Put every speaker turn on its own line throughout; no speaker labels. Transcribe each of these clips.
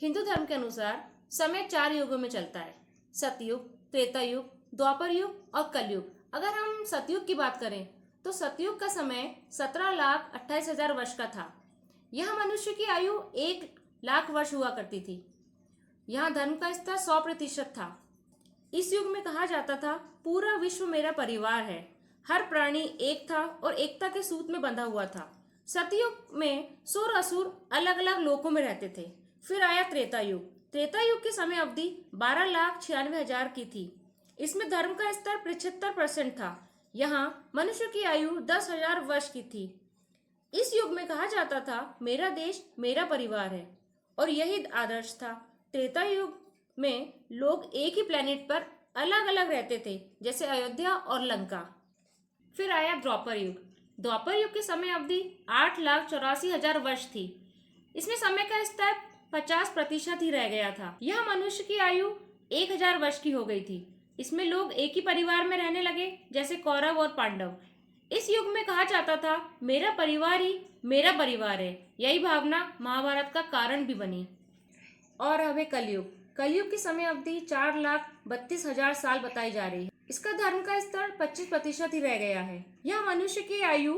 हिंदू धर्म के अनुसार समय 4 युगों में चलता है। सतयुग, त्रेता युग, द्वापर युग और कलयुग। अगर हम सतयुग की बात करें तो सतयुग का समय 17,28,000 वर्ष का था। यह मनुष्य की आयु 1 लाख वर्ष हुआ करती थी। यहाँ धर्म का स्तर 100% था। इस युग में कहा जाता था, पूरा विश्व मेरा परिवार है। हर प्राणी एक था और एकता के सूत में बंधा हुआ था। सतयुग में सुर असुर अलग अलग लोकों में रहते थे। फिर आया त्रेता युग। त्रेता युग की समय अवधि 12,96,000 की थी। इसमें धर्म का स्तर 75% था। यहाँ मनुष्य की आयु 10,000 वर्ष की थी। इस युग में कहा जाता था, मेरा देश मेरा परिवार है, और यही आदर्श था। त्रेता युग में लोग एक ही प्लेनेट पर अलग अलग रहते थे, जैसे अयोध्या और लंका। फिर आया द्वापर युग। द्वापर युग की समय अवधि 8,84,000 वर्ष थी। इसमें समय का स्तर 50% ही रह गया था। यह मनुष्य की आयु 1,000 वर्ष की हो गई थी। इसमें लोग एक ही परिवार में रहने लगे, जैसे कौरव और पांडव। इस युग में कहा जाता था, मेरा परिवार ही मेरा परिवार है। यही भावना महाभारत का कारण भी बनी। और अब है कलयुग। कलयुग की समय अवधि 4,32,000 साल बताई जा रही है। इसका धर्म का स्तर 25% ही रह गया है। यह मनुष्य की आयु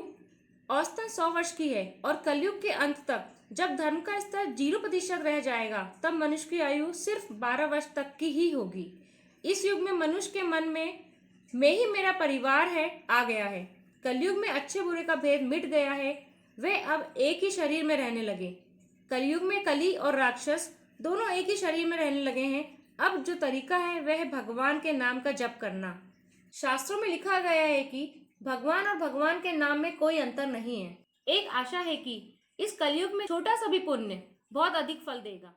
औसतन 100 वर्ष की है, और कलयुग के अंत तक जब धर्म का स्तर 0% रह जाएगा, तब मनुष्य की आयु सिर्फ 12 वर्ष तक की ही होगी। इस युग में मनुष्य के मन में मैं ही मेरा परिवार है आ गया है। कलयुग में अच्छे बुरे का भेद मिट गया है। वे अब एक ही शरीर में रहने लगे। कलयुग में कली और राक्षस दोनों एक ही शरीर में रहने लगे हैं। अब जो तरीका है वह है भगवान के नाम का जप करना। शास्त्रों में लिखा गया है कि भगवान और भगवान के नाम में कोई अंतर नहीं है। एक आशा है कि इस कलयुग में छोटा सा भी पुण्य बहुत अधिक फल देगा।